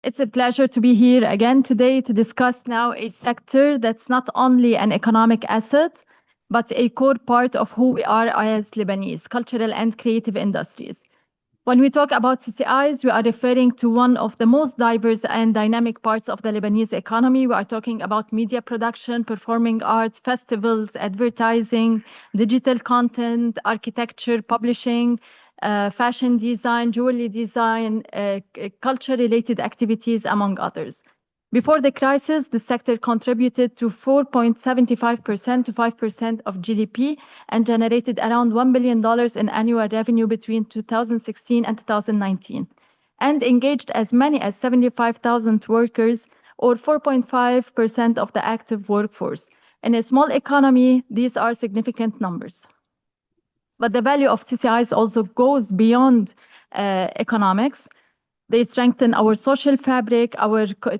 It's a pleasure to be here again today to discuss now a sector that's not only an economic asset, but a core part of who we are as Lebanese, cultural and creative industries. When we talk about CCIs, we are referring to one of the most diverse and dynamic parts of the Lebanese economy. We are talking about media production, performing arts, festivals, advertising, digital content, architecture, publishing, fashion design, jewelry design, culture-related activities, among others. Before the crisis, the sector contributed to 4.75% to 5% of GDP and generated around $1 billion in annual revenue between 2016 and 2019, and engaged as many as 75,000 workers, or 4.5% of the active workforce. In a small economy, these are significant numbers. But the value of CCIs also goes beyond economics. They strengthen our social fabric,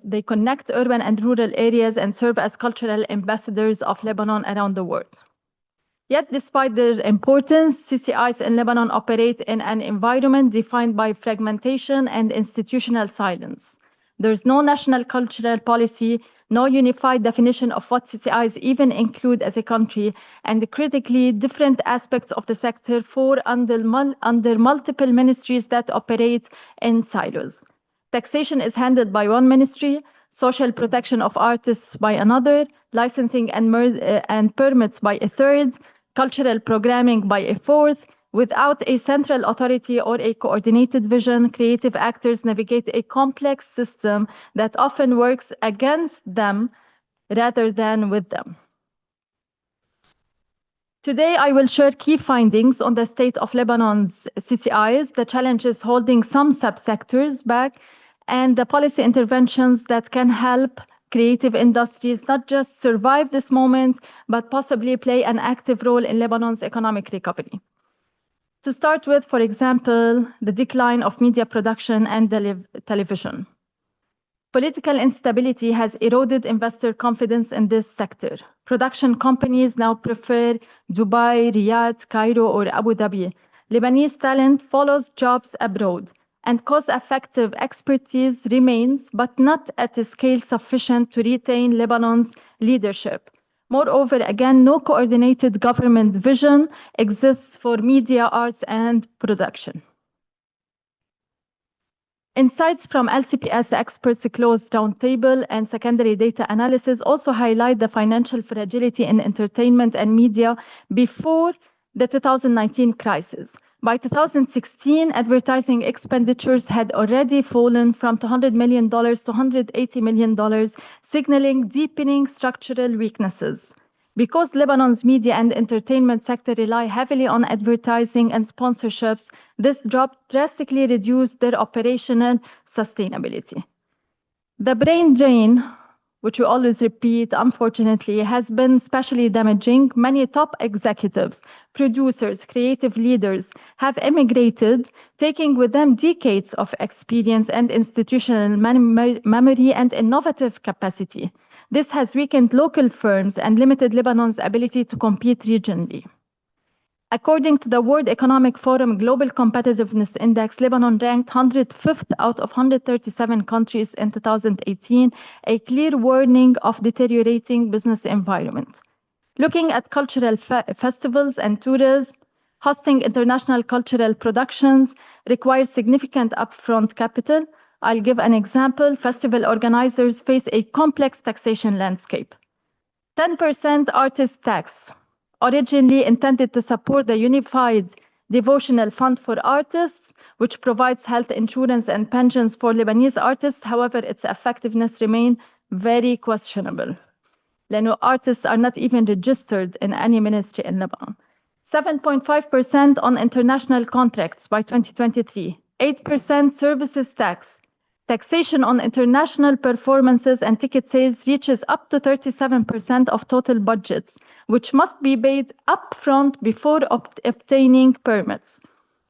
they connect urban and rural areas and serve as cultural ambassadors of Lebanon around the world. Yet, despite their importance, CCIs in Lebanon operate in an environment defined by fragmentation and institutional silence. There's no national cultural policy, no unified definition of what CCIs even include as a country, and critically, different aspects of the sector fall under multiple ministries that operate in silos. Taxation is handled by one ministry, social protection of artists by another, licensing and permits by a third, cultural programming by a fourth. Without a central authority or a coordinated vision, creative actors navigate a complex system that often works against them rather than with them. Today, I will share key findings on the state of Lebanon's CCIs, the challenges holding some subsectors back, and the policy interventions that can help creative industries not just survive this moment, but possibly play an active role in Lebanon's economic recovery. To start with, for example, the decline of media production and television. Political instability has eroded investor confidence in this sector. Production companies now prefer Dubai, Riyadh, Cairo, or Abu Dhabi. Lebanese talent follows jobs abroad, and cost-effective expertise remains, but not at a scale sufficient to retain Lebanon's leadership. Moreover, again, no coordinated government vision exists for media, arts, and production. Insights from LCPS experts' closed roundtable and secondary data analysis also highlight the financial fragility in entertainment and media before the 2019 crisis. By 2016, advertising expenditures had already fallen from $200 million to $180 million, signaling deepening structural weaknesses. Because Lebanon's media and entertainment sector rely heavily on advertising and sponsorships, this drop drastically reduced their operational sustainability. The brain drain, which we always repeat, unfortunately, has been especially damaging. Many top executives, producers, creative leaders have emigrated, taking with them decades of experience and institutional memory and innovative capacity. This has weakened local firms and limited Lebanon's ability to compete regionally. According to the World Economic Forum Global Competitiveness Index, Lebanon ranked 105th out of 137 countries in 2018, a clear warning of deteriorating business environment. Looking at cultural festivals and tourism, hosting international cultural productions requires significant upfront capital. I'll give an example. Festival organizers face a complex taxation landscape. 10% artist tax, originally intended to support the Unified Devotional Fund for Artists, which provides health insurance and pensions for Lebanese artists. However, its effectiveness remains very questionable. Leno artists are not even registered in any ministry in Lebanon. 7.5% on international contracts by 2023, 8% services tax. Taxation on international performances and ticket sales reaches up to 37% of total budgets, which must be paid upfront before obtaining permits.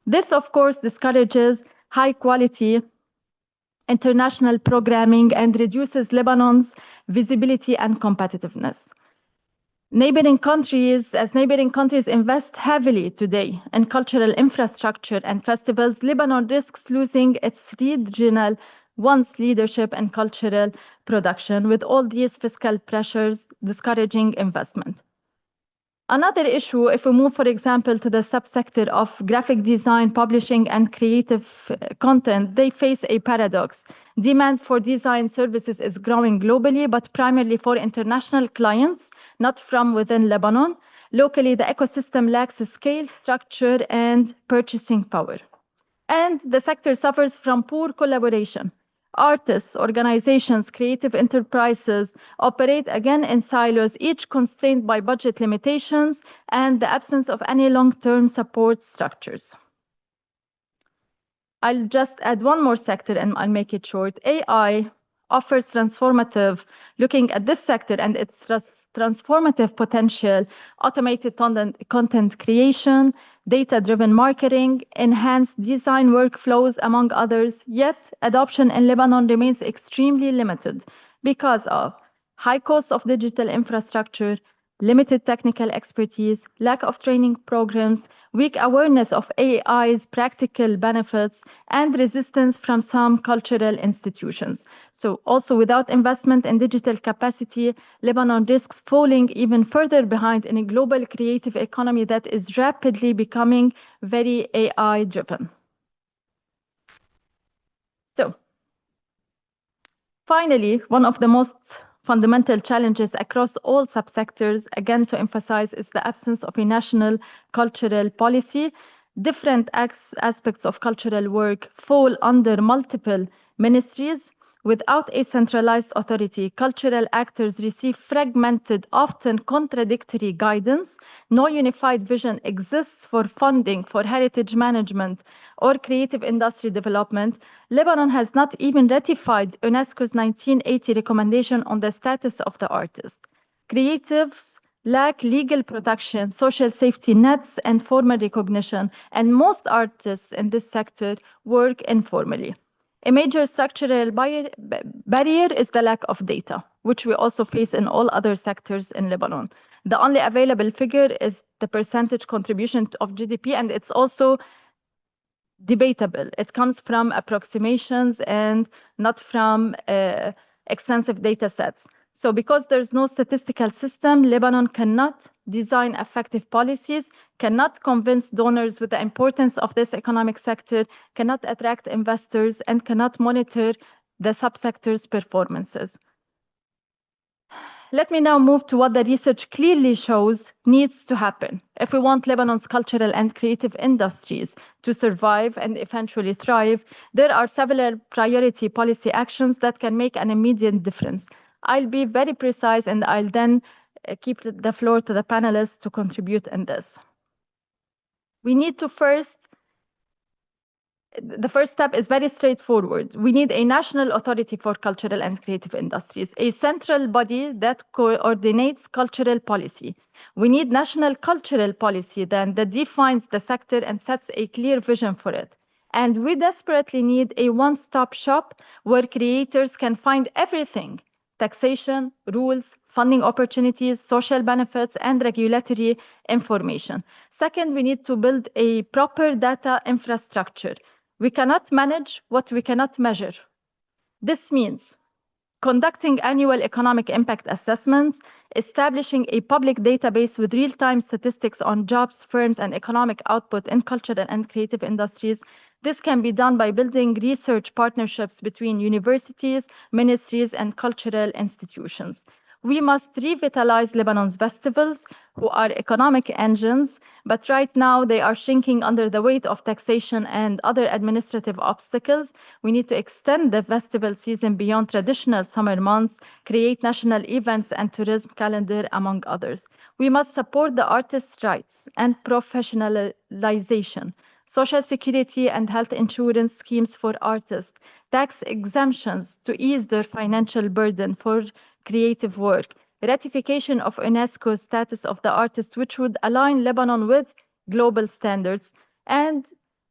This, of course, discourages high-quality international programming and reduces Lebanon's visibility and competitiveness. Neighboring countries invest heavily today in cultural infrastructure and festivals, Lebanon risks losing its regional one's leadership and cultural production, with all these fiscal pressures discouraging investment. Another issue, if we move, for example, to the subsector of graphic design, publishing, and creative content, they face a paradox. Demand for design services is growing globally, but primarily for international clients, not from within Lebanon. Locally, the ecosystem lacks scale, structure, and purchasing power. And the sector suffers from poor collaboration. Artists, organizations, creative enterprises operate again in silos, each constrained by budget limitations and the absence of any long-term support structures. I'll just add one more sector and I'll make it short. AI offers transformative, looking at this sector and its transformative potential, automated content creation, data-driven marketing, enhanced design workflows, among others. Yet, adoption in Lebanon remains extremely limited because of high cost of digital infrastructure, limited technical expertise, lack of training programs, weak awareness of AI's practical benefits, and resistance from some cultural institutions. So also without investment in digital capacity, Lebanon risks falling even further behind in a global creative economy that is rapidly becoming very AI-driven. So finally, one of the most fundamental challenges across all subsectors, again to emphasize, is the absence of a national cultural policy. Different aspects of cultural work fall under multiple ministries. Without a centralized authority, cultural actors receive fragmented, often contradictory guidance. No unified vision exists for funding, for heritage management, or creative industry development. Lebanon has not even ratified UNESCO's 1980 recommendation on the status of the artist. Creatives lack legal protection, social safety nets, and formal recognition, and most artists in this sector work informally. A major structural barrier is the lack of data, which we also face in all other sectors in Lebanon. The only available figure is the percentage contribution of GDP, and it's also debatable. It comes from approximations and not from extensive data sets. So because there's no statistical system, Lebanon cannot design effective policies, cannot convince donors with the importance of this economic sector, cannot attract investors, and cannot monitor the subsector's performances. Let me now move to what the research clearly shows needs to happen. If we want Lebanon's cultural and creative industries to survive and eventually thrive, there are several priority policy actions that can make an immediate difference. I'll be very precise, and I'll then keep the floor to the panelists to contribute in this. We need to the first step is very straightforward. We need a national authority for cultural and creative industries, a central body that coordinates cultural policy. We need national cultural policy then that defines the sector and sets a clear vision for it. And we desperately need a one-stop shop where creators can find everything: taxation, rules, funding opportunities, social benefits, and regulatory information. Second, we need to build a proper data infrastructure. We cannot manage what we cannot measure. This means conducting annual economic impact assessments, establishing a public database with real-time statistics on jobs, firms, and economic output in cultural and creative industries. This can be done by building research partnerships between universities, ministries, and cultural institutions. We must revitalize Lebanon's festivals, who are economic engines, but right now they are shrinking under the weight of taxation and other administrative obstacles. We need to extend the festival season beyond traditional summer months, create national events and tourism calendar, among others. We must support the artists' rights and professionalization, social security and health insurance schemes for artists, tax exemptions to ease their financial burden for creative work, ratification of UNESCO's status of the artist, which would align Lebanon with global standards, and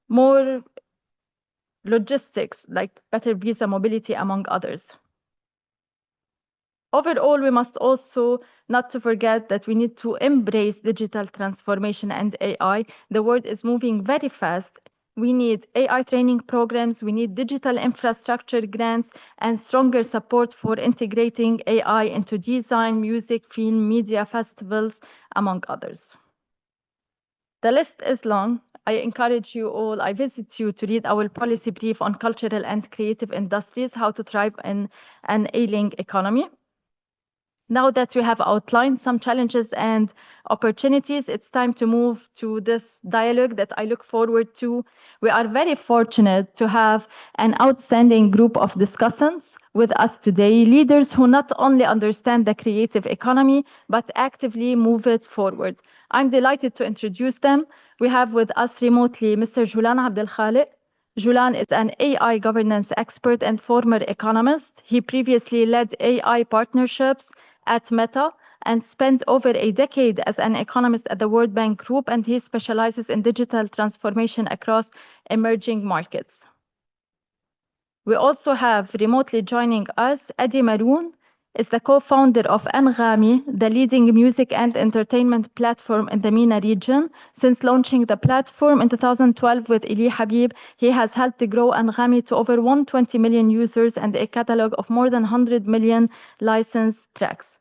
more logistics like better visa mobility, among others. Overall, we must also not to forget that we need to embrace digital transformation and AI. The world is moving very fast. We need AI training programs, we need digital infrastructure grants, and stronger support for integrating AI into design, music, film, media, festivals, among others. The list is long. I encourage you all, I visit you to read our policy brief on cultural and creative industries, how to thrive in an ailing economy. Now that we have outlined some challenges and opportunities, it's time to move to this dialogue that I look forward to. We are very fortunate to have an outstanding group of discussants with us today, leaders who not only understand the creative economy, but actively move it forward. I'm delighted to introduce them. We have with us remotely Mr. Joulan Abdul Khalek. Joulan is an AI governance expert and former economist. He previously led AI partnerships at Meta and spent over a decade as an economist at the World Bank Group, and he specializes in digital transformation across emerging markets. We also have remotely joining us, Eddy Maroun is the co-founder of Anghami, the leading music and entertainment platform in the MENA region. Since launching the platform in 2012 with Eli Habib, he has helped to grow Anghami to over 120 million users and a catalog of more than 100 million licensed tracks.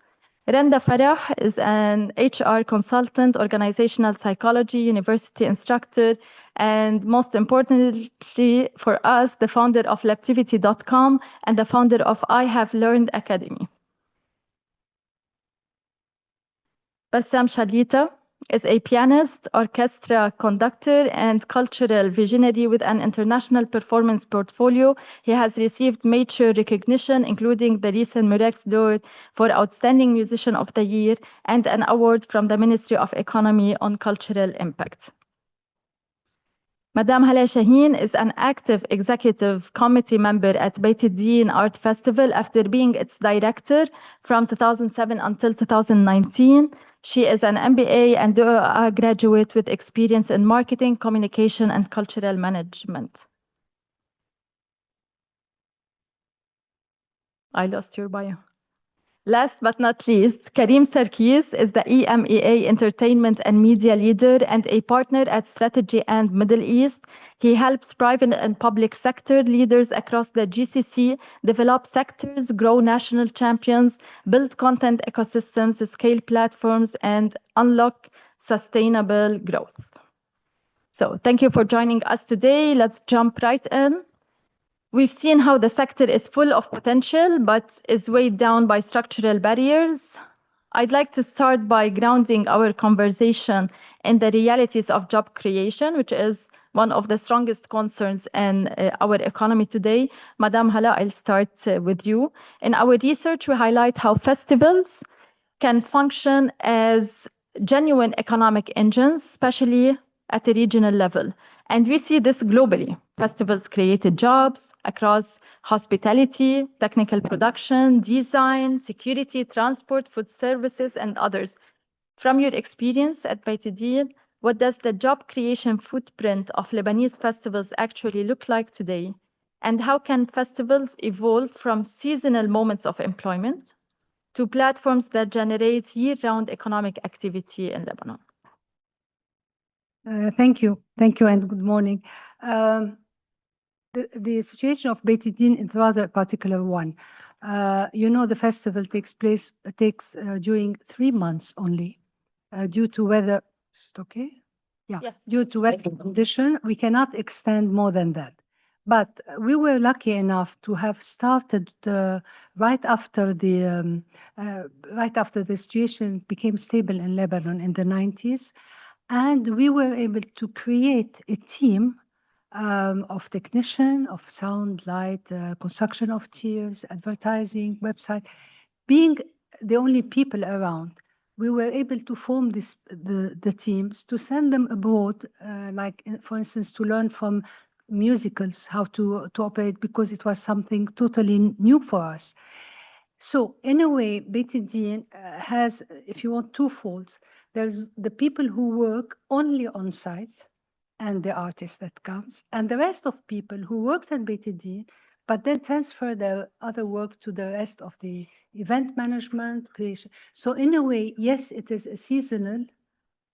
Randa Farah is an HR consultant, organizational psychology, university instructor, and most importantly for us, the founder of Lebtivity.com and the founder of I Have Learned Academy. Bassam Challita is a pianist, orchestra conductor, and cultural visionary with an international performance portfolio. He has received major recognition, including the recent Murex d'Or for Outstanding Musician of the Year and an award from the Ministry of Economy on Cultural Impact. Madame Hala Chahine is an active executive committee member at Beiteddine Art Festival after being its director from 2007 until 2019. She is an MBA and a graduate with experience in marketing, communication, and cultural management. I lost your bio. Last but not least, Karim Sarkis is the EMEA Entertainment and Media Leader and a partner at Strategy and Middle East. He helps private and public sector leaders across the GCC develop sectors, grow national champions, build content ecosystems, scale platforms, and unlock sustainable growth. So thank you for joining us today. Let's jump right in. We've seen how the sector is full of potential, but is weighed down by structural barriers. I'd like to start by grounding our conversation in the realities of job creation, which is one of the strongest concerns in our economy today. Madame Hala, I'll start with you. In our research, we highlight how festivals can function as genuine economic engines, especially at a regional level. And we see this globally. Festivals created jobs across hospitality, technical production, design, security, transport, food services, and others. From your experience at Beiteddine, what does the job creation footprint of Lebanese festivals actually look like today? And how can festivals evolve from seasonal moments of employment to platforms that generate year-round economic activity in Lebanon? Thank you, and good morning. The situation of Beiteddine is rather a particular one. The festival takes during 3 months only, due to weather. Okay, yeah, yes. Due to weather condition, we cannot extend more than that. But we were lucky enough to have started right after the situation became stable in Lebanon in the 90s. And we were able to create a team of technicians, of sound, light, construction of tiers, advertising, website. Being the only people around, we were able to form the teams to send them abroad, like, for instance, to learn from musicals how to operate, because it was something totally new for us. So in a way, Beiteddine has, if you want, two folds. There's the people who work only on site and the artist that comes, and the rest of people who works at Beiteddine, but then transfer their other work to the rest of the event management, creation. So in a way, yes, it is a seasonal,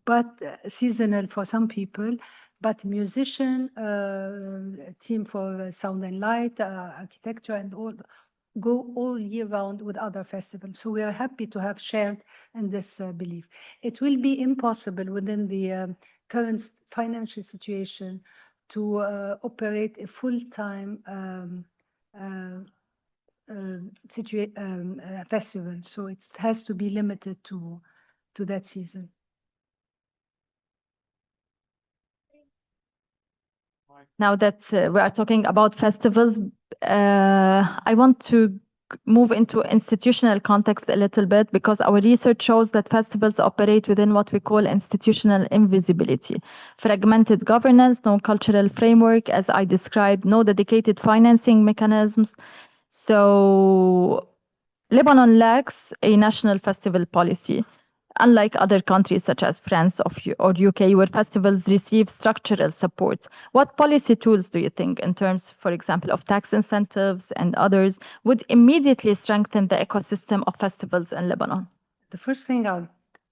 but seasonal for some people, but musician, team for sound and light, architecture, and all go all year round with other festivals. So we are happy to have shared in this belief. It will be impossible within the current financial situation to operate a full-time festival. So it has to be limited to that season. Now that we are talking about festivals, I want to move into institutional context a little bit, because our research shows that festivals operate within what we call institutional invisibility. Fragmented governance, no cultural framework, as I described, no dedicated financing mechanisms. So Lebanon lacks a national festival policy, unlike other countries such as France or UK, where festivals receive structural support. What policy tools do you think, in terms, for example, of tax incentives and others, would immediately strengthen the ecosystem of festivals in Lebanon? The first thing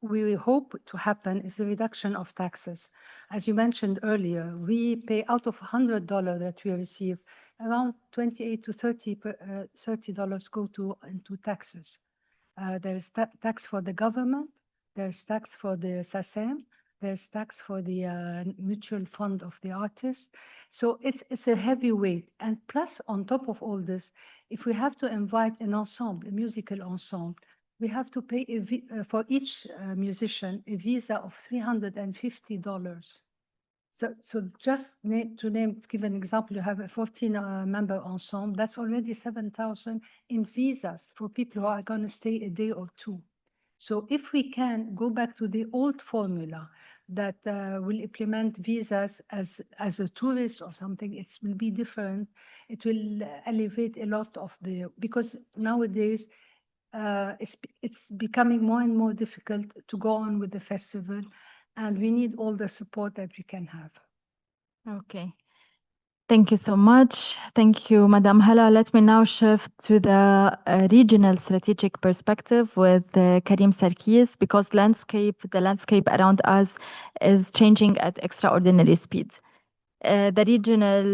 we hope to happen is the reduction of taxes. As you mentioned earlier, we pay out of $100 that we receive, around $28 to $30 go into taxes. There's tax for the government, there's tax for the SASEM, there's tax for the mutual fund of the artist. So it's a heavy weight. And plus, on top of all this, if we have to invite an ensemble, a musical ensemble, we have to pay for each musician a visa of $350. So just to give an example, you have a 14-member ensemble. That's already 7,000 in visas for people who are going to stay a day or two. So if we can go back to the old formula that will implement visas as a tourist or something, it will be different. It will elevate a lot of because nowadays it's becoming more and more difficult to go on with the festival, and we need all the support that we can have. Okay. Thank you so much. Thank you, Madam Hala. Let me now shift to the regional strategic perspective with Karim Sarkis, because the landscape around us is changing at extraordinary speed. The regional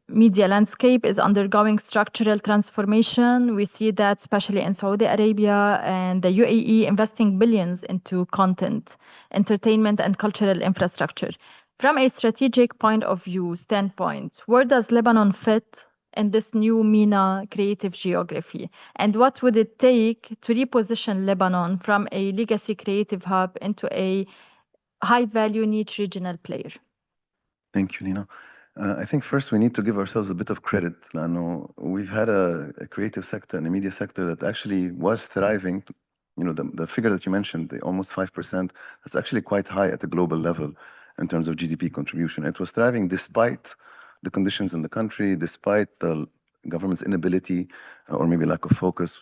media landscape is undergoing structural transformation. We see that especially in Saudi Arabia and the UAE, investing billions into content, entertainment, and cultural infrastructure. From a strategic point of view standpoint, where does Lebanon fit in this new MENA creative geography? And what would it take to reposition Lebanon from a legacy creative hub into a high-value niche regional player? Thank you, Lina. I think first we need to give ourselves a bit of credit. We've had a creative sector and a media sector that actually was thriving. The figure that you mentioned, the almost 5%, that's actually quite high at the global level in terms of GDP contribution. It was thriving despite the conditions in the country, despite the government's inability or maybe lack of focus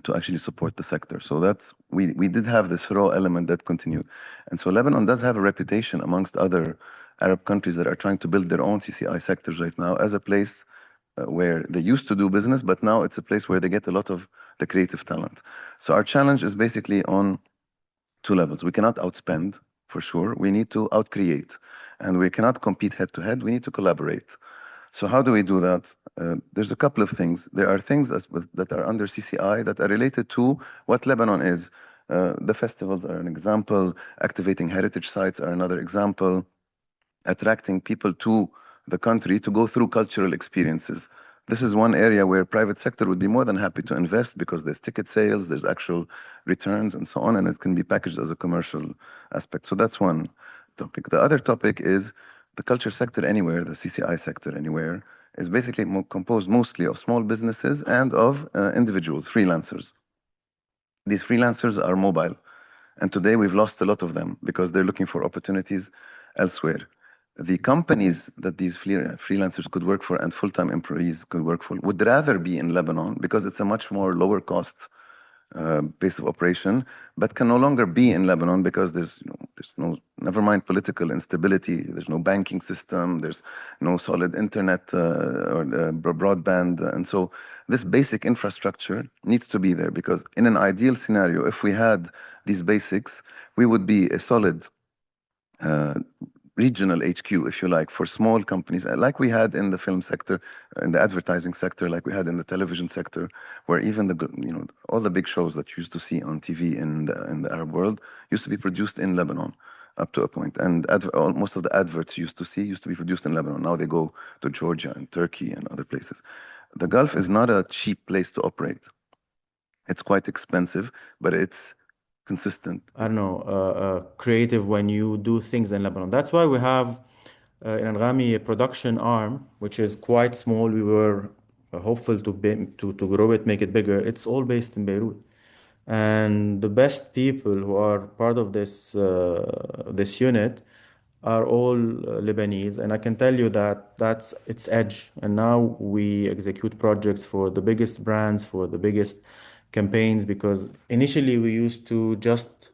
to actually support the sector. So we did have this raw element that continued. And so Lebanon does have a reputation amongst other Arab countries that are trying to build their own CCI sectors right now as a place where they used to do business, but now it's a place where they get a lot of the creative talent. So our challenge is basically on two levels. We cannot outspend, for sure. We need to outcreate, and we cannot compete head to head. We need to collaborate. So how do we do that? There's a couple of things. There are things that are under CCI that are related to what Lebanon is. The festivals are an example. Activating heritage sites are another example. Attracting people to the country to go through cultural experiences. This is one area where private sector would be more than happy to invest, because there's ticket sales, there's actual returns and so on, and it can be packaged as a commercial aspect. So that's one topic. The other topic is the culture sector anywhere, the CCI sector anywhere, is basically composed mostly of small businesses and of individuals, freelancers. These freelancers are mobile, and today we've lost a lot of them because they're looking for opportunities elsewhere. The companies that these freelancers could work for and full-time employees could work for would rather be in Lebanon, because it's a much more lower cost base of operation, but can no longer be in Lebanon because there's no, never mind political instability, there's no banking system, there's no solid internet or broadband. And so this basic infrastructure needs to be there, because in an ideal scenario, if we had these basics, we would be a solid regional HQ, if you like, for small companies, like we had in the film sector, in the advertising sector, like we had in the television sector, where even all the big shows that you used to see on TV in the Arab world used to be produced in Lebanon up to a point. And most of the adverts you used to be produced in Lebanon. Now they go to Georgia and Turkey and other places. The Gulf is not a cheap place to operate. It's quite expensive, but it's consistent. I don't know, creative when you do things in Lebanon. That's why we have in Anghami a production arm, which is quite small. We were hopeful to grow it, make it bigger. It's all based in Beirut. And the best people who are part of this unit are all Lebanese, and I can tell you that that's its edge. And now we execute projects for the biggest brands, for the biggest campaigns, because initially we used to just,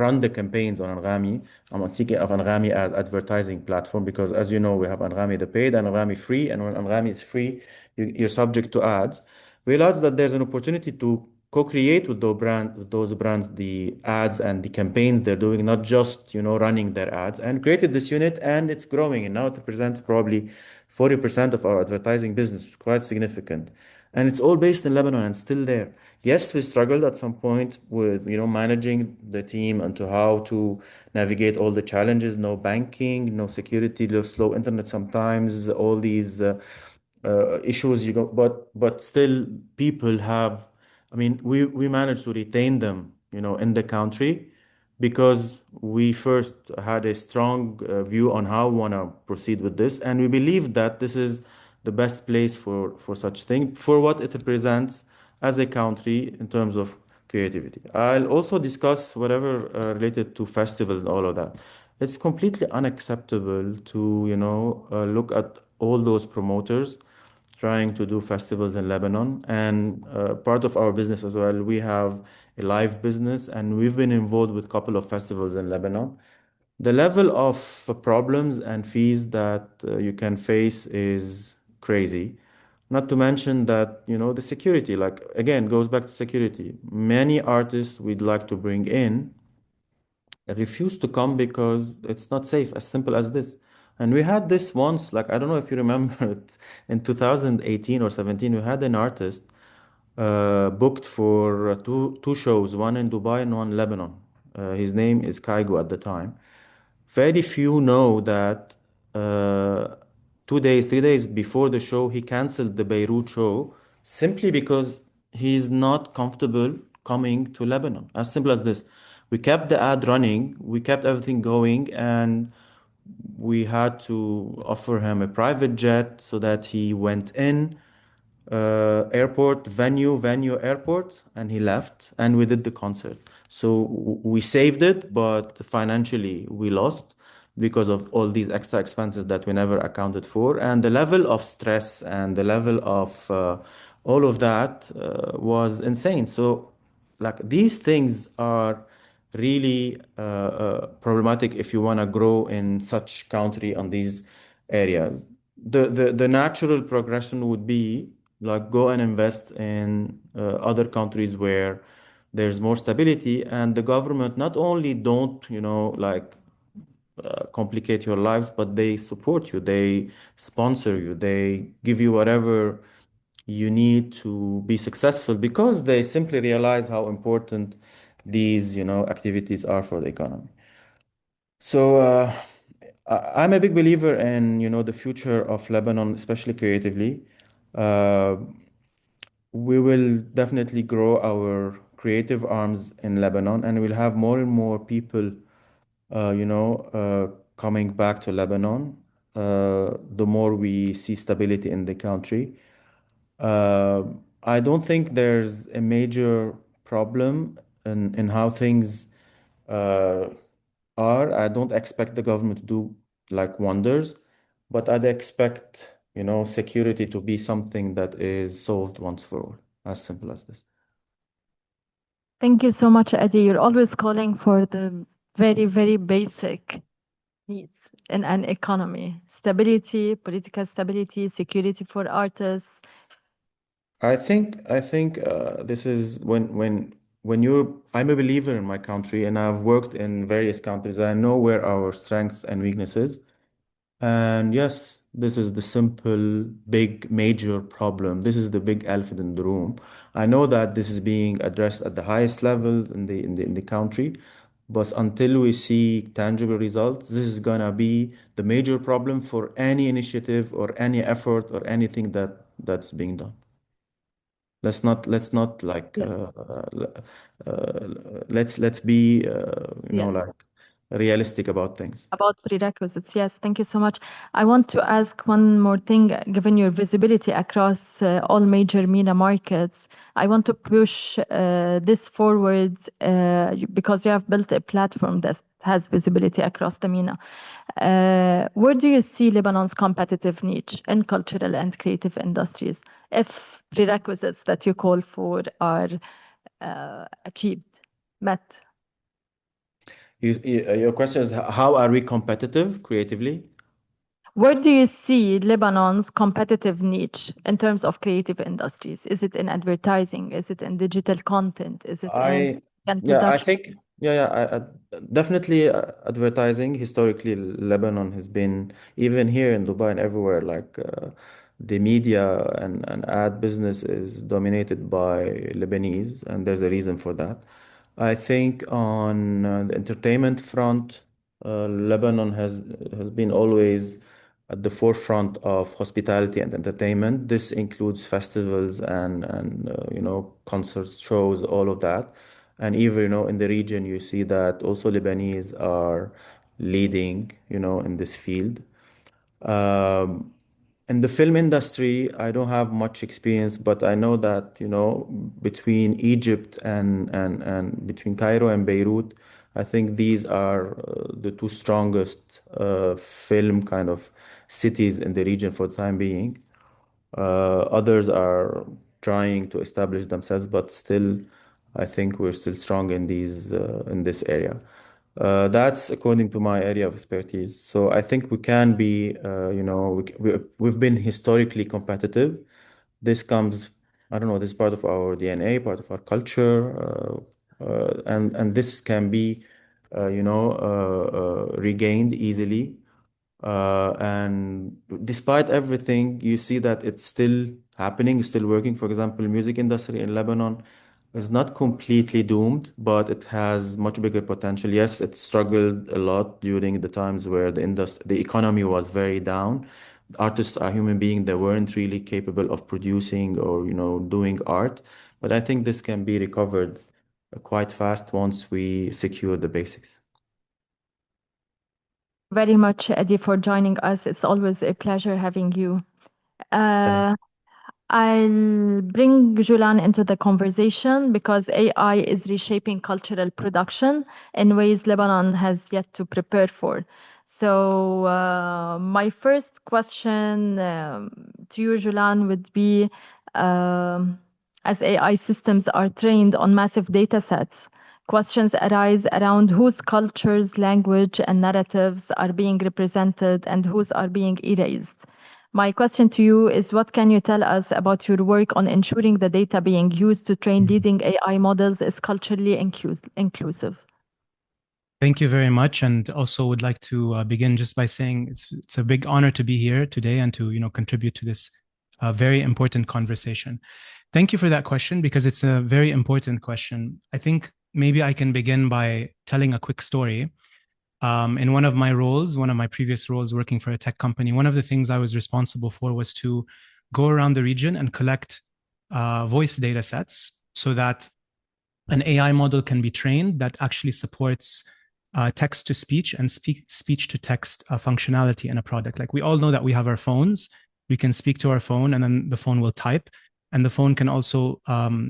run the campaigns on Anghami. I'm thinking of Anghami as advertising platform because, as you know, we have Anghami the paid and Anghami free, and when Anghami is free, you're subject to ads. Realize that there's an opportunity to co-create with those brands the ads and the campaigns they're doing, not just running their ads, and created this unit, and it's growing, and now it represents probably 40% of our advertising business, which is quite significant, and it's all based in Lebanon and still there. Yes, we struggled at some point with managing the team and to how to navigate all the challenges: no banking, no security, slow internet sometimes, all these issues but still people have. I mean, we managed to retain them, in the country because we first had a strong view on how we want to proceed with this, and we believe that this is the best place for such thing, for what it represents as a country in terms of creativity. I'll also discuss whatever related to festivals and all of that. It's completely unacceptable to, look at all those promoters trying to do festivals in Lebanon. And part of our business as well, we have a live business, and we've been involved with a couple of festivals in Lebanon. The level of problems and fees that you can face is crazy. Not to mention that, the security, like, again, goes back to security. Many artists we'd like to bring in refuse to come because it's not safe, as simple as this. And we had this once, like, I don't know if you remember it, in 2018 or 17, we had an artist booked for two shows, one in Dubai and one in Lebanon. His name is Kaigo at the time. Very few know that 2 days, 3 days before the show, he canceled the Beirut show simply because he's not comfortable coming to Lebanon. As simple as this. We kept the ad running, we kept everything going, and we had to offer him a private jet so that he went in, airport, venue, airport, and he left, and we did the concert. So we saved it, but financially we lost because of all these extra expenses that we never accounted for. And the level of stress and the level of all of that was insane. So, like, these things are really problematic if you want to grow in such country on these areas. The natural progression would be like go and invest in other countries where there's more stability, and the government not only don't complicate your lives, but they support you, they sponsor you, they give you whatever you need to be successful, because they simply realize how important these activities are for the economy. So I'm a big believer in the future of Lebanon, especially creatively. We will definitely grow our creative arms in Lebanon, and we'll have more and more people coming back to Lebanon, the more we see stability in the country. I don't think there's a major problem in how things are. I don't expect the government to do like wonders, but I'd expect, security to be something that is solved once for all. As simple as this. Thank you so much, Eddy. You're always calling for the very, very basic needs in an economy: stability, political stability, security for artists. I think this is when I'm a believer in my country, and I've worked in various countries. I know where our strengths and weaknesses. And yes, this is the simple, big, major problem. This is the big elephant in the room. I know that this is being addressed at the highest level in the country, but until we see tangible results, this is gonna be the major problem for any initiative or any effort or anything that's being done. Let's not like Yes. let's be Yes. like realistic about things. About prerequisites, yes, thank you so much. I want to ask one more thing. Given your visibility across all major MENA markets, I want to push this forward because you have built a platform that has visibility across the MENA. Where do you see Lebanon's competitive niche in cultural and creative industries if prerequisites that you call for are achieved, met? Your question is how are we competitive creatively? Where do you see Lebanon's competitive niche in terms of creative industries? Is it in advertising? Is it in digital content? Is it in I production? think, definitely advertising. Historically, Lebanon has been, even here in Dubai and everywhere, like the media and ad business is dominated by Lebanese, and there's a reason for that. I think on the entertainment front, Lebanon has been always at the forefront of hospitality and entertainment. This includes festivals and concerts, shows, all of that. And even in the region, you see that also Lebanese are leading in this field. Um, in the film industry, I don't have much experience, but I know that, between Egypt and between Cairo and Beirut, I think these are the two strongest film kind of cities in the region for the time being. Others are trying to establish themselves, but still, I think we're still strong in this area. That's according to my area of expertise. So I think we can be, we've been historically competitive. This comes, I don't know, this is part of our DNA, part of our culture, and this can be, regained easily. And despite everything, you see that it's still happening, still working. For example, music industry in Lebanon is not completely doomed, but it has much bigger potential. Yes, it struggled a lot during the times where the economy was very down. Artists are human beings that weren't really capable of producing or, doing art. But I think this can be recovered quite fast once we secure the basics. Very much, Eddy, for joining us. It's always a pleasure having you. Thank I'll bring Joulan into the conversation because AI is reshaping cultural production in ways Lebanon has yet to prepare for. So, my first question to you, Joulan, would be as AI systems are trained on massive data sets, questions arise around whose cultures, language, and narratives are being represented and whose are being erased. My question to you is, what can you tell us about your work on ensuring the data being used to train leading AI models is culturally inclusive? Thank you very much, and also would like to begin just by saying it's a big honor to be here today and to contribute to this very important conversation. Thank you for that question because it's a very important question. I think maybe I can begin by telling a quick story. In one of my previous roles working for a tech company, one of the things I was responsible for was to go around the region and collect voice data sets so that an AI model can be trained that actually supports text to speech and speech to text functionality in a product. Like we all know that we have our phones, we can speak to our phone and then the phone will type, and the phone can also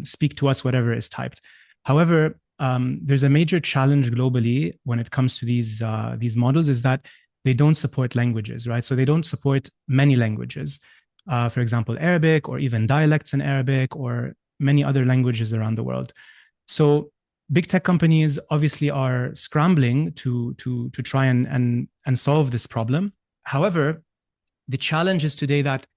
speak to us whatever is typed. However, there's a major challenge globally when it comes to these models is that they don't support languages, right? So they don't support many languages. For example, Arabic or even dialects in Arabic or many other languages around the world. So big tech companies obviously are scrambling to try and solve this problem. However, the challenge is today that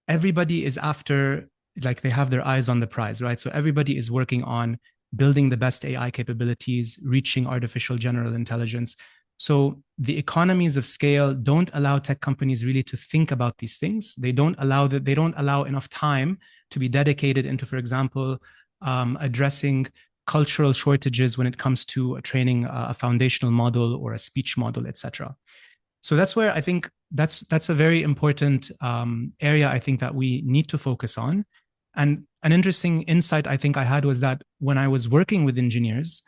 everybody is after, like they have their eyes on the prize, right? So everybody is working on building the best AI capabilities, reaching artificial general intelligence. So the economies of scale don't allow tech companies really to think about these things. They don't allow enough time to be dedicated into, for example, addressing cultural shortages when it comes to training a foundational model or a speech model, etc. So that's where I think that's a very important area I think that we need to focus on. And an interesting insight I think I had was that when I was working with engineers,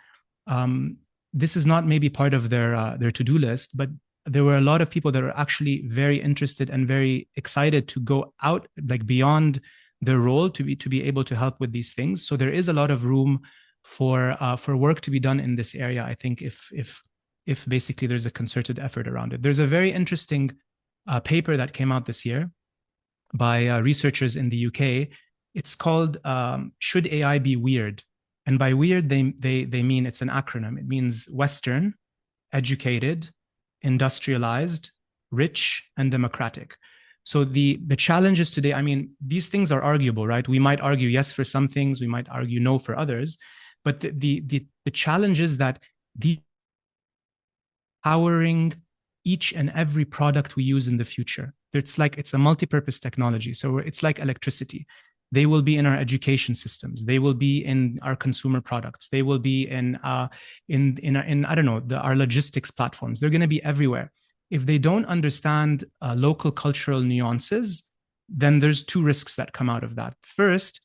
this is not maybe part of their to-do list, but there were a lot of people that are actually very interested and very excited to go out, like beyond their role, to be able to help with these things. So there is a lot of room for work to be done in this area, I think, if basically there's a concerted effort around it. There's a very interesting paper that came out this year by researchers in the UK. It's called "Should AI Be Weird?" And by weird, they mean, it's an acronym. It means Western, educated, industrialized, rich, and democratic. So the challenges today, I mean, these things are arguable, right? We might argue yes for some things, we might argue no for others, but the challenge is that the powering each and every product we use in the future. It's a multi-purpose technology. So it's like electricity. They will be in our education systems. They will be in our consumer products. They will be in I don't know, our logistics platforms. They're going to be everywhere. If they don't understand local cultural nuances, then there's two risks that come out of that. First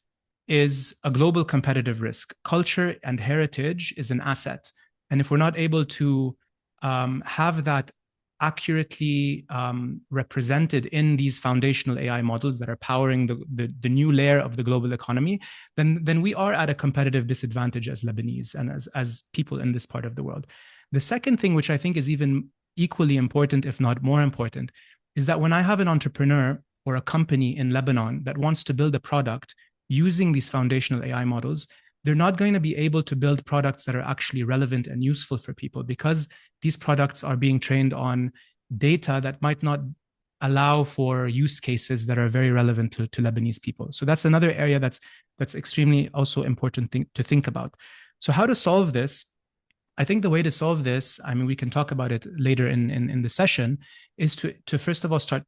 is a global competitive risk. Culture and heritage is an asset. And if we're not able to have that accurately represented in these foundational AI models that are powering the new layer of the global economy, then we are at a competitive disadvantage as Lebanese and as people in this part of the world. The second thing, which I think is even equally important, if not more important, is that when I have an entrepreneur or a company in Lebanon that wants to build a product using these foundational AI models, they're not going to be able to build products that are actually relevant and useful for people, because these products are being trained on data that might not allow for use cases that are very relevant to Lebanese people. So that's another area that's extremely also important thing to think about. So how to solve this? I think the way to solve this, I mean, we can talk about it later in the session, is to first of all start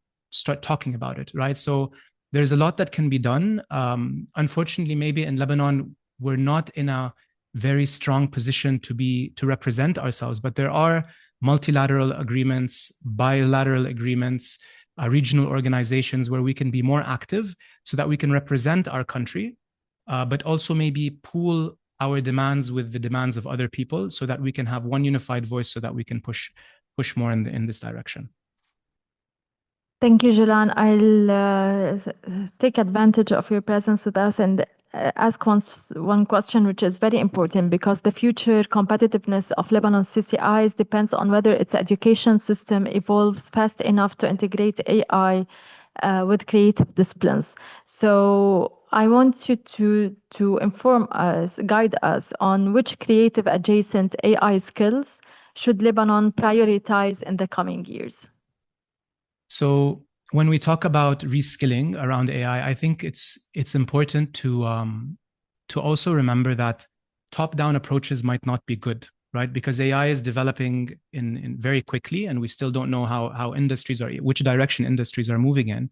talking about it, right? So there's a lot that can be done. Unfortunately, maybe in Lebanon, we're not in a very strong position to represent ourselves, but there are multilateral agreements, bilateral agreements, regional organizations where we can be more active so that we can represent our country, but also maybe pool our demands with the demands of other people so that we can have one unified voice so that we can push more in this direction. Thank you, Joulan. I'll take advantage of your presence with us and ask one question, which is very important, because the future competitiveness of Lebanon's CCIs depends on whether its education system evolves fast enough to integrate AI with creative disciplines. So I want you to inform us, guide us on which creative adjacent AI skills should Lebanon prioritize in the coming years. So when we talk about reskilling around AI, I think it's important to also remember that top-down approaches might not be good, right? Because AI is developing in very quickly, and we still don't know which direction industries are moving in.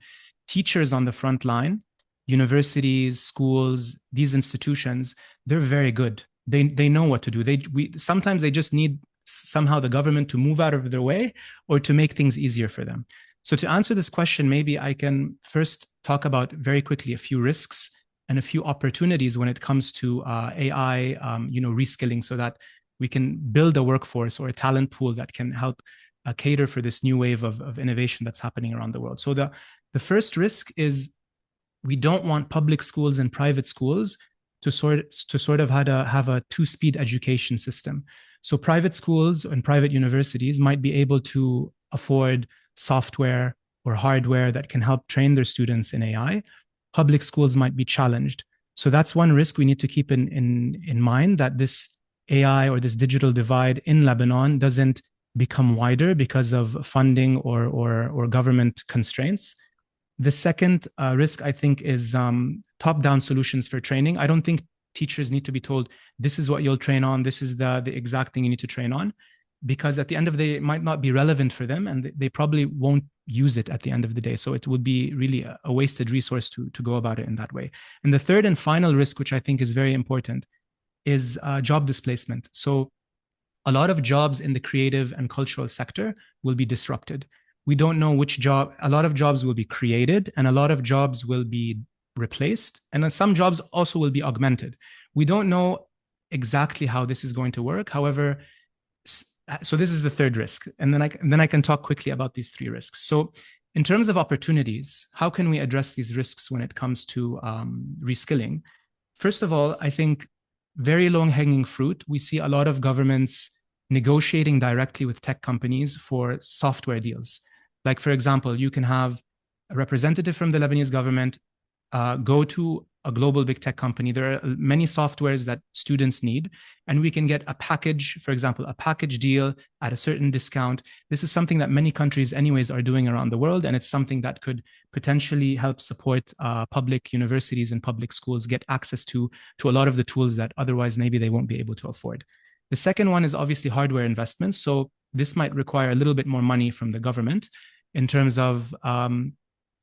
Teachers on the front line, universities, schools, these institutions, they're very good. They know what to do. Sometimes they just need somehow the government to move out of their way or to make things easier for them. So to answer this question, maybe I can first talk about very quickly a few risks and a few opportunities when it comes to AI, reskilling, so that we can build a workforce or a talent pool that can help cater for this new wave of innovation that's happening around the world. So the first risk is we don't want public schools and private schools to sort of have a two-speed education system. So private schools and private universities might be able to afford software or hardware that can help train their students in AI. Public schools might be challenged. So that's one risk we need to keep in mind, that this AI or this digital divide in Lebanon doesn't become wider because of funding or government constraints. The second risk, I think, is top-down solutions for training. I don't think teachers need to be told, this is what you'll train on, this is the exact thing you need to train on, because at the end of the day, it might not be relevant for them, and they probably won't use it at the end of the day. So it would be really a wasted resource to go about it in that way. And the third and final risk, which I think is very important, is job displacement. So a lot of jobs in the creative and cultural sector will be disrupted. We don't know which job, a lot of jobs will be created and a lot of jobs will be replaced. And then some jobs also will be augmented. We don't know exactly how this is going to work. However, so this is the third risk. And then I can talk quickly about these three risks. So in terms of opportunities, how can we address these risks when it comes to reskilling? First of all, I think very long-hanging fruit. We see a lot of governments negotiating directly with tech companies for software deals. Like, for example, you can have a representative from the Lebanese government go to a global big tech company. There are many softwares that students need, and we can get a package, for example, a package deal at a certain discount. This is something that many countries anyways are doing around the world, and it's something that could potentially help support public universities and public schools get access to a lot of the tools that otherwise maybe they won't be able to afford. The second one is obviously hardware investments. So this might require a little bit more money from the government in terms of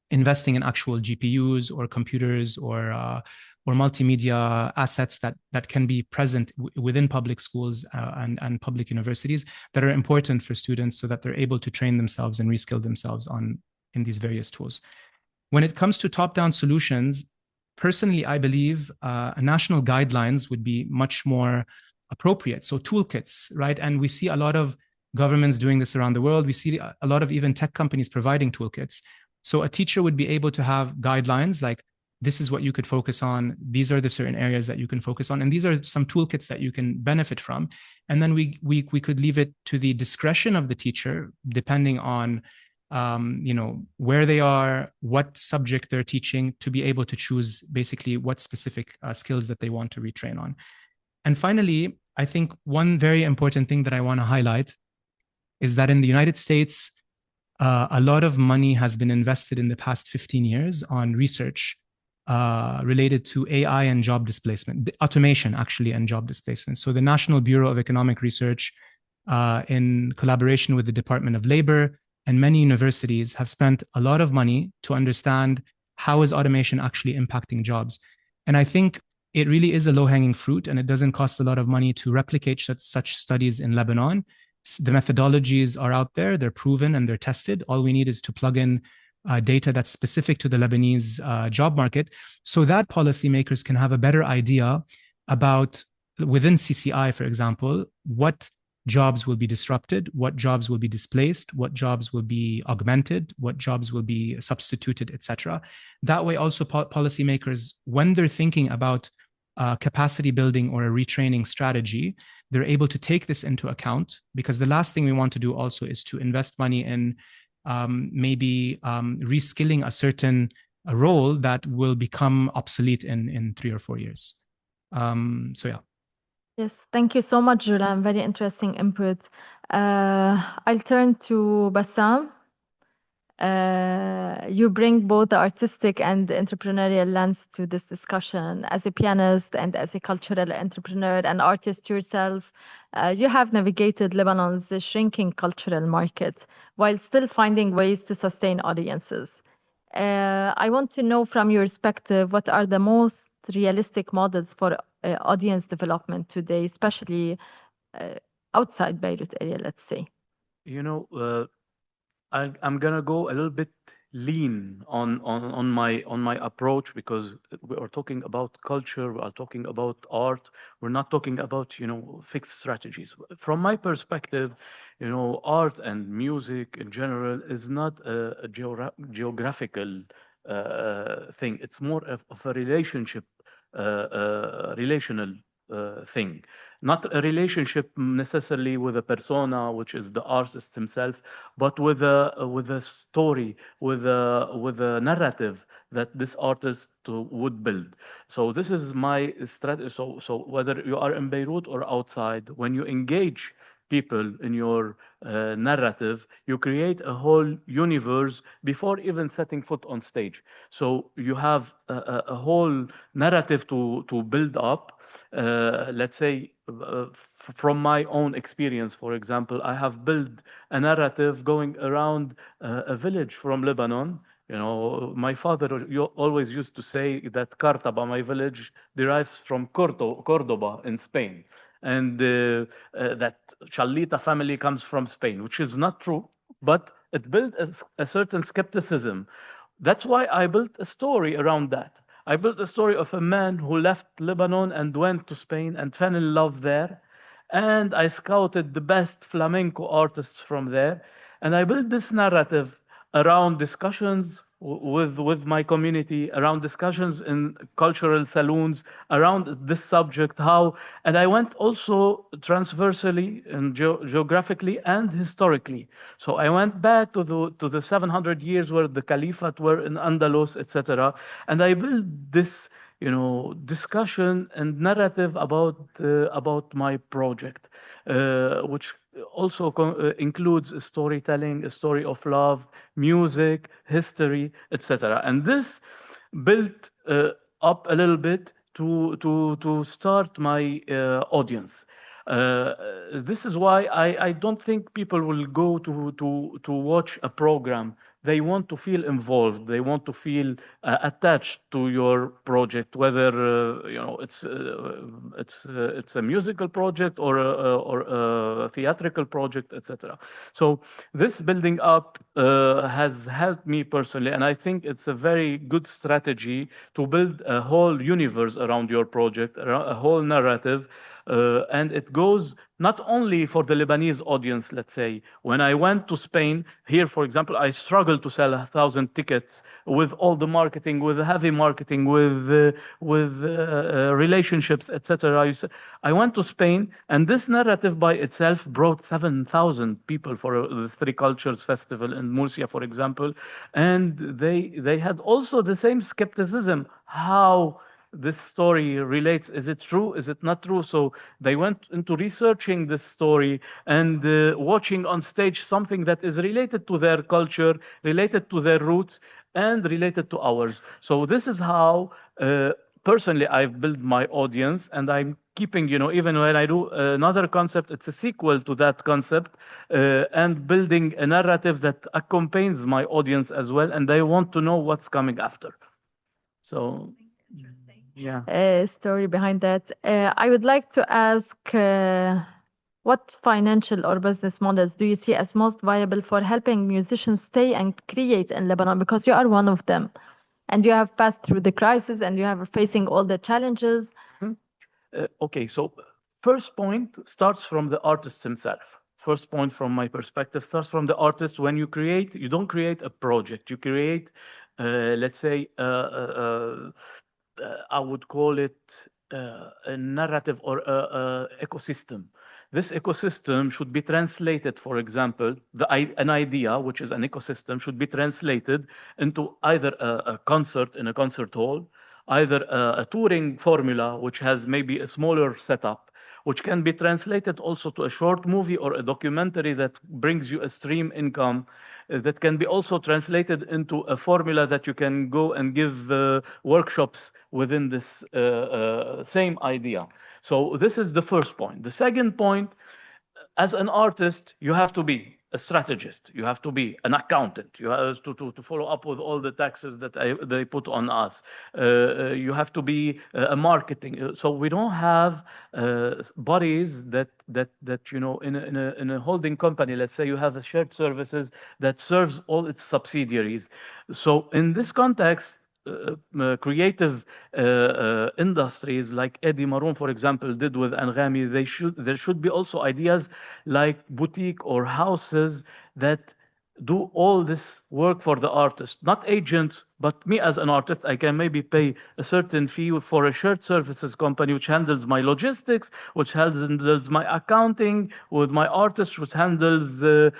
investing in actual GPUs or computers or multimedia assets that can be present within public schools and public universities that are important for students so that they're able to train themselves and reskill themselves in these various tools. When it comes to top-down solutions, personally, I believe national guidelines would be much more appropriate. So toolkits, right? And we see a lot of governments doing this around the world. We see a lot of even tech companies providing toolkits. So a teacher would be able to have guidelines like, this is what you could focus on. These are the certain areas that you can focus on. And these are some toolkits that you can benefit from. And then we could leave it to the discretion of the teacher, depending on where they are, what subject they're teaching, to be able to choose basically what specific skills that they want to retrain on. And finally, I think one very important thing that I want to highlight is that in the United States, a lot of money has been invested in the past 15 years on research related to AI and job displacement, automation actually, and job displacement. So the National Bureau of Economic Research, in collaboration with the Department of Labor and many universities, have spent a lot of money to understand how is automation actually impacting jobs. And I think it really is a low-hanging fruit, and it doesn't cost a lot of money to replicate such studies in Lebanon. The methodologies are out there, they're proven and they're tested. All we need is to plug in data that's specific to the Lebanese job market so that policymakers can have a better idea about, within CCI, for example, what jobs will be disrupted, what jobs will be displaced, what jobs will be augmented, what jobs will be substituted, etc. That way also policymakers, when they're thinking about capacity building or a retraining strategy, they're able to take this into account, because the last thing we want to do also is to invest money in maybe reskilling a certain role that will become obsolete in 3 or 4 years. So yeah. Yes, thank you so much, Joulan. Very interesting input. I'll turn to Bassam. You bring both the artistic and entrepreneurial lens to this discussion. As a pianist and as a cultural entrepreneur and artist yourself, you have navigated Lebanon's shrinking cultural market while still finding ways to sustain audiences. I want to know from your perspective, what are the most realistic models for audience development today, especially outside Beirut area, let's say? I'm gonna go a little bit lean on my approach, because we are talking about culture, we are talking about art, we're not talking about fixed strategies. From my perspective, art and music in general is not a geographical thing. It's more of a relational thing, not a relationship necessarily with a persona, which is the artist himself, but with a story, with a narrative that this artist would build. So this is my strategy. So whether you are in Beirut or outside, when you engage people in your narrative, you create a whole universe before even setting foot on stage. So you have a whole narrative to build up, let's say, from my own experience, for example, I have built a narrative going around a village from Lebanon. My father always used to say that Córdoba, my village, derives from Cordoba in Spain, and that Chahine family comes from Spain, which is not true, but it built a certain skepticism. That's why I built a story around that. I built a story of a man who left Lebanon and went to Spain and fell in love there. And I scouted the best flamenco artists from there. And I built this narrative around discussions with my community, around discussions in cultural saloons, around this subject, and I went also transversally and geographically and historically. So I went back to the 700 years where the caliphate were in Andalus, etc. And I built this discussion and narrative about my project, which also includes storytelling, a story of love, music, history, etc. And this built up a little bit to start my audience. This is why I don't think people will go to watch a program. They want to feel involved. They want to feel attached to your project, whether it's a musical project or a theatrical project, etc. So this building up has helped me personally, and I think it's a very good strategy to build a whole universe around your project, a whole narrative. And it goes not only for the Lebanese audience, let's say. When I went to Spain, here, for example, I struggled to sell 1,000 tickets with all the marketing, with heavy marketing, with relationships, etc. I went to Spain, and this narrative by itself brought 7,000 people for the Three Cultures Festival in Murcia, for example. And they had also the same skepticism. How this story relates? Is it true? Is it not true? So they went into researching this story and watching on stage something that is related to their culture, related to their roots, and related to ours. So this is how personally I've built my audience, and I'm keeping, even when I do another concept, it's a sequel to that concept, and building a narrative that accompanies my audience as well, and they want to know what's coming after. So yeah. Story behind that. I would like to ask, what financial or business models do you see as most viable for helping musicians stay and create in Lebanon? Because you are one of them, and you have passed through the crisis, and you have facing all the challenges. Okay, so first point starts from the artist himself. First point from my perspective starts from the artist. When you create, you don't create a project. You create, let's say, I would call it a narrative or an ecosystem. This ecosystem should be translated, for example, an idea, which is an ecosystem, should be translated into either a concert in a concert hall, either a touring formula, which has maybe a smaller setup, which can be translated also to a short movie or a documentary that brings you a stream income, that can be also translated into a formula that you can go and give workshops within this same idea. So this is the first point. The second point, as an artist, you have to be a strategist. You have to be an accountant. You have to follow up with all the taxes that they put on us. You have to be a marketing. So we don't have bodies that in a holding company. Let's say you have a shared services that serves all its subsidiaries. So in this context, creative industries like Eddy, Maroun, for example, did with Anghami, there should be also ideas like boutique or houses that do all this work for the artist, not agents, but me as an artist, I can maybe pay a certain fee for a shared services company which handles my logistics, which handles my accounting with my artist, which handles a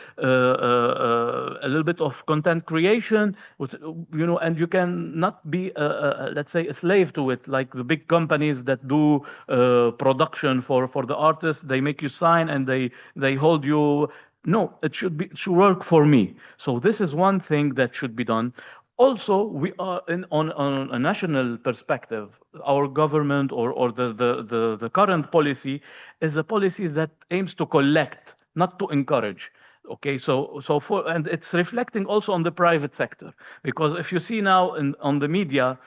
little bit of content creation, which, and you can not be, let's say, a slave to it, like the big companies that do production for the artist. They make you sign and they hold you. No, it should work for me. So this is one thing that should be done. Also, we are on a national perspective. Our government or the current policy is a policy that aims to collect, not to encourage. Okay, and it's reflecting also on the private sector, because if you see now on the media,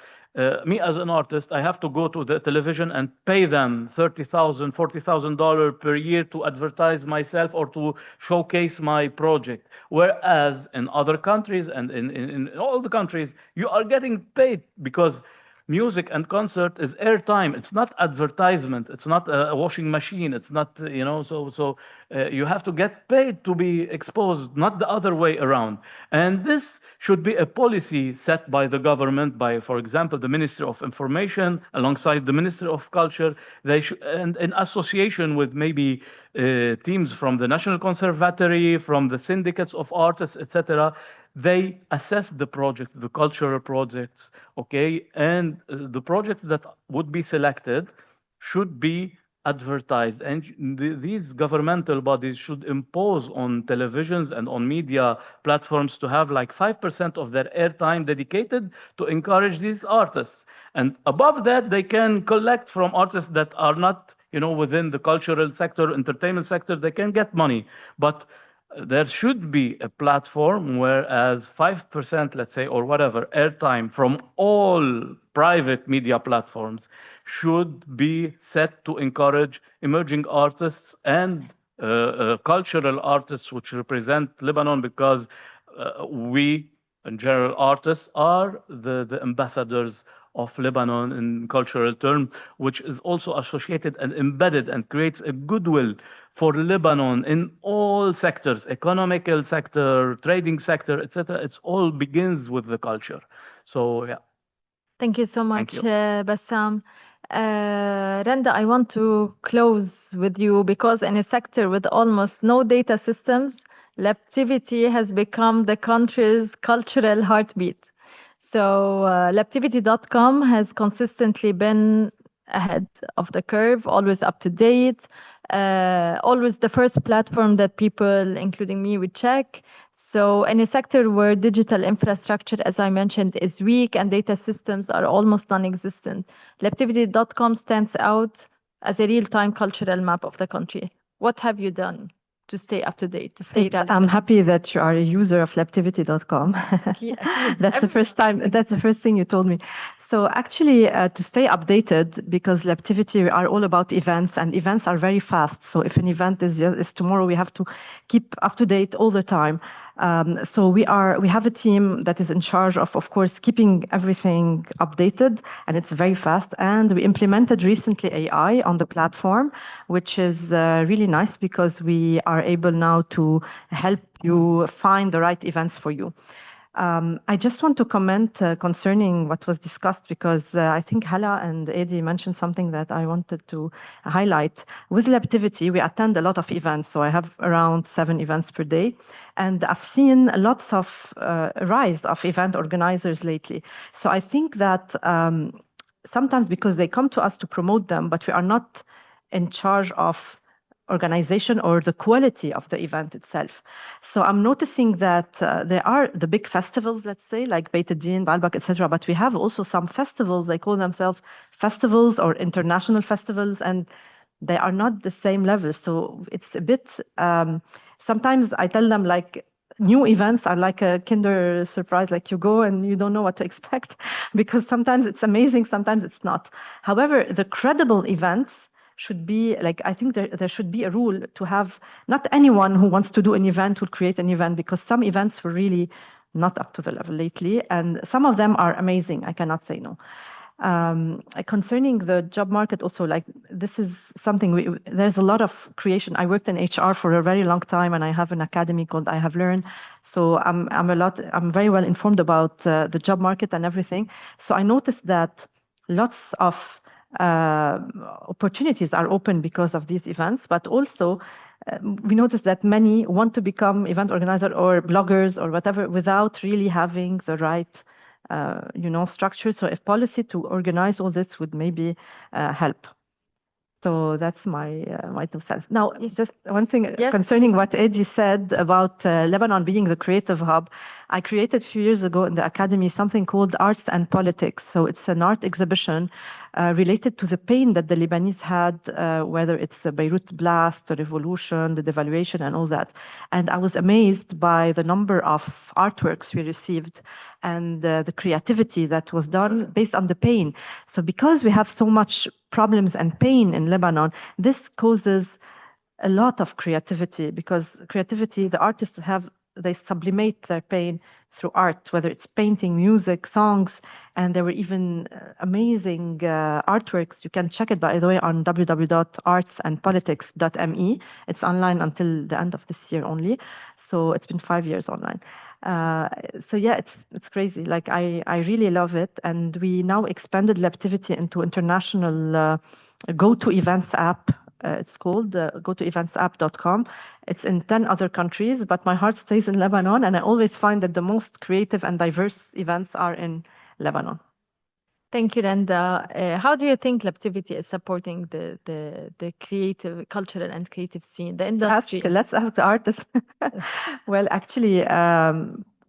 me as an artist, I have to go to the television and pay them $30,000, $40,000 per year to advertise myself or to showcase my project. Whereas in other countries and in all the countries, you are getting paid because music and concert is airtime. It's not advertisement. It's not a washing machine. It's not, you have to get paid to be exposed, not the other way around. And this should be a policy set by the government, by, for example, the Ministry of Information, alongside the Ministry of Culture. They should, and in association with maybe teams from the National Conservatory, from the syndicates of artists, etc. They assess the project, the cultural projects, okay, and the projects that would be selected should be advertised, and these governmental bodies should impose on televisions and on media platforms to have like 5% of their airtime dedicated to encourage these artists, and above that they can collect from artists that are not, within the cultural sector, entertainment sector. They can get money, but there should be a platform whereas 5%, let's say, or whatever, airtime from all private media platforms should be set to encourage emerging artists and cultural artists which represent Lebanon, because we, in general, artists are the ambassadors of Lebanon in cultural terms, which is also associated and embedded and creates a goodwill for Lebanon in all sectors, economical sector, trading sector, etc. It's all begins with the culture. So, yeah. Thank you so much, you. Bassam. Randa, I want to close with you because in a sector with almost no data systems, Lebtivity has become the country's cultural heartbeat. So Lebtivity.com has consistently been ahead of the curve, always up to date, always the first platform that people, including me, would check. So in a sector where digital infrastructure, as I mentioned, is weak and data systems are almost non-existent, Lebtivity.com stands out as a real-time cultural map of the country. What have you done to stay up to date, to stay relevant? I'm happy that you are a user of Lebtivity.com. That's the first time. That's the first thing you told me. So actually, to stay updated, because Lebtivity, we are all about events, and events are very fast. So if an event is tomorrow, we have to keep up to date all the time. So we have a team that is in charge of course, keeping everything updated, and it's very fast. And we implemented recently AI on the platform, which is really nice because we are able now to help you find the right events for you. I just want to comment concerning what was discussed, because I think Hala and Eddy mentioned something that I wanted to highlight. With Lebtivity, we attend a lot of events. So I have around 7 events per day. And I've seen lots of rise of event organizers lately. So I think that sometimes because they come to us to promote them, but we are not in charge of organization or the quality of the event itself. So I'm noticing that there are the big festivals, let's say, like Beiteddine, Baalbek, etc. But we have also some festivals, they call themselves festivals or international festivals, and they are not the same level. So it's a bit, sometimes I tell them like, new events are like a Kinder surprise, like you go and you don't know what to expect, because sometimes it's amazing, sometimes it's not. However, the credible events should be like, I think there should be a rule to have, not anyone who wants to do an event would create an event, because some events were really not up to the level lately, and some of them are amazing, I cannot say no. Concerning the job market also, like this is something, there's a lot of creation. I worked in HR for a very long time, and I have an academy called I Have Learned. So I'm very well informed about the job market and everything. So I noticed that lots of opportunities are open because of these events, but also we noticed that many want to become event organizer or bloggers or whatever without really having the right structure. So if policy to organize all this would maybe help. So that's my 2 cents. Now, just one thing Yes. concerning what Eddy said about Lebanon being the creative hub. I created a few years ago in the academy something called Arts and Politics. So it's an art exhibition related to the pain that the Lebanese had, whether it's the Beirut blast, the revolution, the devaluation, and all that. And I was amazed by the number of artworks we received and the creativity that was done based on the pain. So because we have so much problems and pain in Lebanon, this causes a lot of creativity, because creativity, the artists they sublimate their pain through art, whether it's painting, music, songs, and there were even amazing artworks. You can check it, by the way, on www.artsandpolitics.me. It's online until the end of this year only, so it's been 5 years online. So yeah, it's crazy. Like I really love it, and we now expanded Lebtivity into international go-to events app. It's called gotoeventsapp.com. It's in 10 other countries, but my heart stays in Lebanon, and I always find that the most creative and diverse events are in Lebanon. Thank you, Randa. How do you think Lebtivity is supporting the creative, cultural and creative scene, the industry? Let's ask the artists. Well, actually,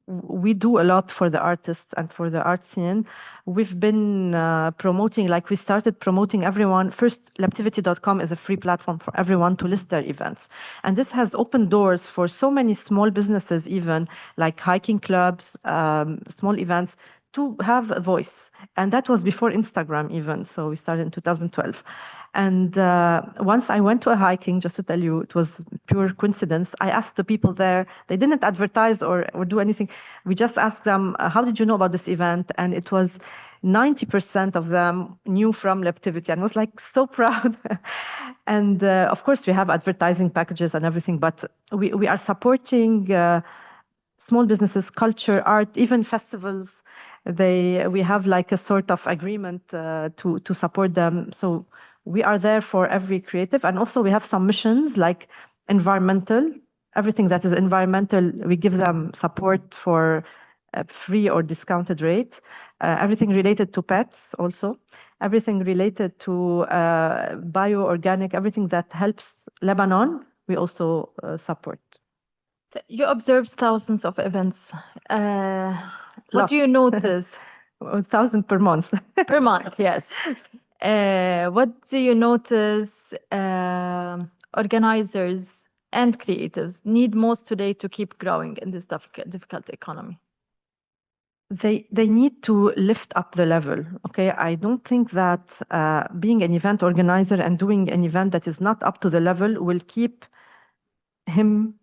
we do a lot for the artists and for the art scene. We've been promoting, like we started promoting everyone. First, Lebtivity.com is a free platform for everyone to list their events. And this has opened doors for so many small businesses, even like hiking clubs, small events, to have a voice. And that was before Instagram even. So we started in 2012. And once I went to a hiking, just to tell you, it was pure coincidence. I asked the people there, they didn't advertise or do anything. We just asked them, how did you know about this event? And it was 90% of them knew from Lebtivity, and I was like so proud. And of course, we have advertising packages and everything, but we are supporting small businesses, culture, art, even festivals. We have like a sort of agreement to support them. So we are there for every creative, and also we have some missions like environmental. Everything that is environmental, we give them support for a free or discounted rate. Everything related to pets also. Everything related to bio-organic, everything that helps Lebanon, we also support. So you observe thousands of events. What do you notice? 1,000 per month. Per month, yes. What do you notice organizers and creatives need most today to keep growing in this difficult economy? They need to lift up the level. Okay, I don't think that being an event organizer and doing an event that is not up to the level will keep him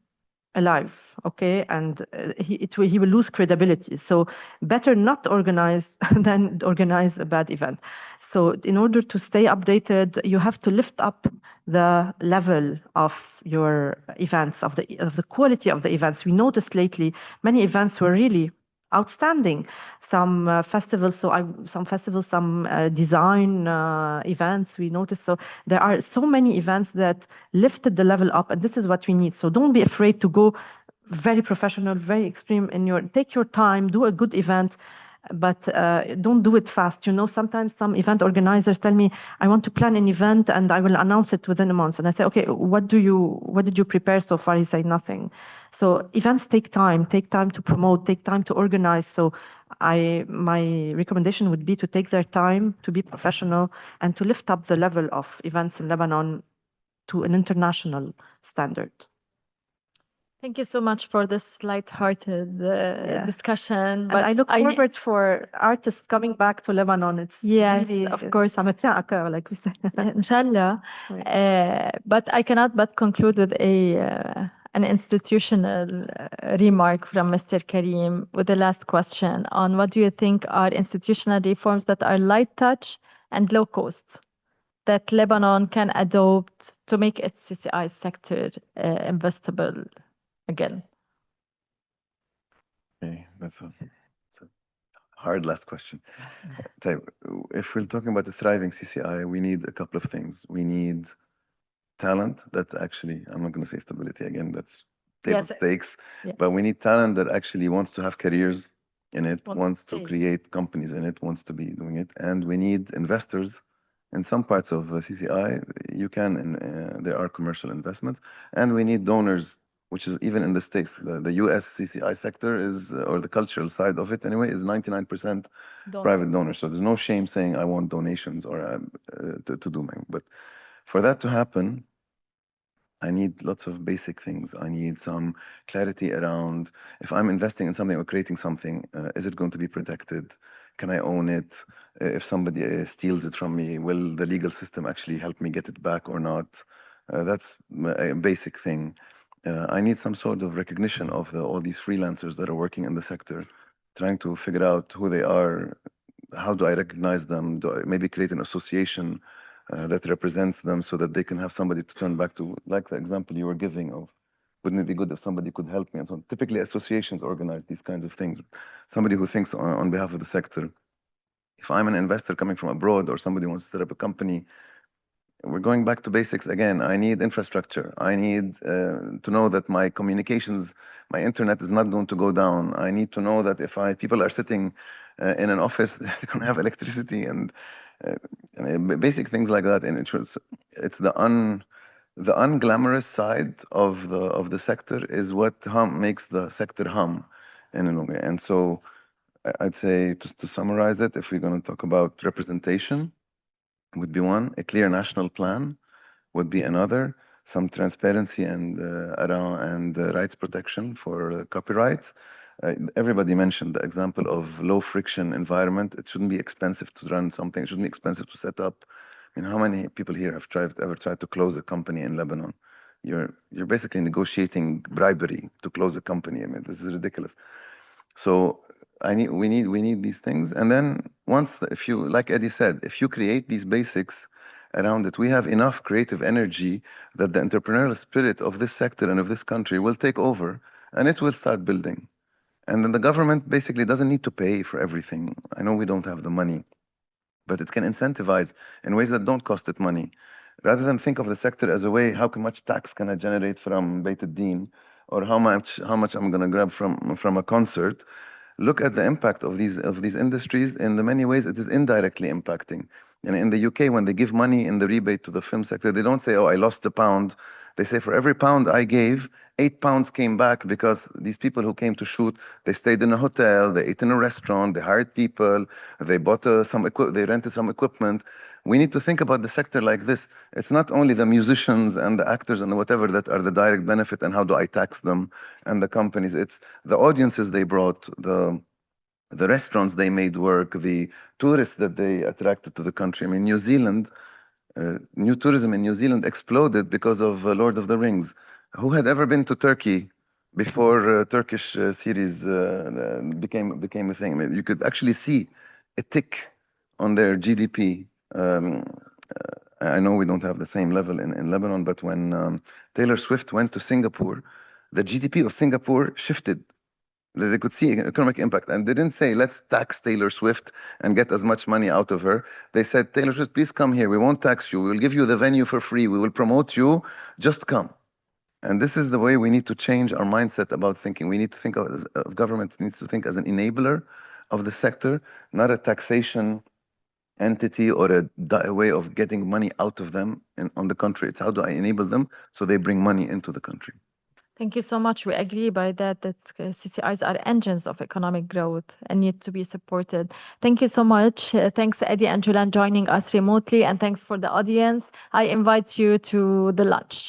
alive. Okay, and he will lose credibility. So better not organize than organize a bad event. So in order to stay updated, you have to lift up the level of your events, of the quality of the events. We noticed lately many events were really outstanding. Some festivals, some design events we noticed. So there are so many events that lifted the level up, and this is what we need. So don't be afraid to go very professional, very extreme take your time, do a good event, but don't do it fast. You know, sometimes some event organizers tell me, I want to plan an event and I will announce it within a month. And I say, okay, what did you prepare so far? He said nothing. So events take time to promote, take time to organize. So my recommendation would be to take their time, to be professional, and to lift up the level of events in Lebanon to an international standard. Thank you so much for this light-hearted discussion. But I look forward for artists coming back to Lebanon. It's really, of course, like we said. Inshallah. But I cannot but conclude with an institutional remark from Mr. Karim with the last question on what do you think are institutional reforms that are light touch and low cost that Lebanon can adopt to make its CCI sector investable again? Okay, that's a hard last question. If we're talking about a thriving CCI, we need a couple of things. We need talent that actually, I'm not going to say stability again, that's table stakes, but we need talent that actually wants to have careers in it, wants to create companies in it, wants to be doing it. And we need investors In some parts of CCI, you can, there are commercial investments, and we need donors, which is even in the States. The US CCI sector is, or the cultural side of it anyway, is 99% private donors. So there's no shame saying I want donations or to do my, but for that to happen, I need lots of basic things. I need some clarity around if I'm investing in something or creating something, is it going to be protected? Can I own it? If somebody steals it from me, will the legal system actually help me get it back or not? That's a basic thing. I need some sort of recognition of all these freelancers that are working in the sector, trying to figure out who they are. How do I recognize them? Do I maybe create an association that represents them so that they can have somebody to turn back to, like the example you were giving of, wouldn't it be good if somebody could help me? And so on. Typically associations organize these kinds of things. Somebody who thinks on behalf of the sector. If I'm an investor coming from abroad or somebody wants to set up a company, we're going back to basics again. I need infrastructure. I need to know that my communications, my internet is not going to go down. I need to know that if people are sitting in an office, they're going to have electricity and basic things like that. And it's the unglamorous side of the sector is what makes the sector hum in a way. And so I'd say, just to summarize it, if we're going to talk about representation, would be one. A clear national plan would be another. Some transparency and rights protection for copyright. Everybody mentioned the example of low friction environment. It shouldn't be expensive to run something. It shouldn't be expensive to set up. I mean, how many people here have ever tried to close a company in Lebanon? You're basically negotiating bribery to close a company. I mean, this is ridiculous. So we need these things. And then if you, like Eddy said, if you create these basics around it, we have enough creative energy that the entrepreneurial spirit of this sector and of this country will take over, and it will start building. And then the government basically doesn't need to pay for everything. I know we don't have the money, but it can incentivize in ways that don't cost it money. Rather than think of the sector as a way, how much tax can I generate from Beiteddine, or how much I'm going to grab from a concert, look at the impact of these industries. In the many ways it is indirectly impacting. And in the UK, when they give money in the rebate to the film sector, they don't say, oh, I lost £1. They say, for every £1 I gave, £8 came back, because these people who came to shoot, they stayed in a hotel, they ate in a restaurant, they hired people, they bought they rented some equipment. We need to think about the sector like this. It's not only the musicians and the actors and whatever that are the direct benefit and how do I tax them, and the companies. It's the audiences they brought, the restaurants they made work, the tourists that they attracted to the country. I mean, New Zealand, new tourism in New Zealand exploded because of Lord of the Rings. Who had ever been to Turkey before Turkish series became a thing? I mean, you could actually see a tick on their GDP. I know we don't have the same level in Lebanon, but when Taylor Swift went to Singapore, the GDP of Singapore shifted. They could see economic impact, and they didn't say, let's tax Taylor Swift and get as much money out of her. They said, Taylor Swift, please come here. We won't tax you. We will give you the venue for free. We will promote you. Just come. And this is the way we need to change our mindset about thinking. We need to think of government needs to think as an enabler of the sector, not a taxation entity or a way of getting money out of them on the country. It's how do I enable them so they bring money into the country. Thank you so much. We agree by that CCIs are engines of economic growth and need to be supported. Thank you so much. Thanks, Eddy and Joulan, joining us remotely, and thanks for the audience. I invite you to the lunch.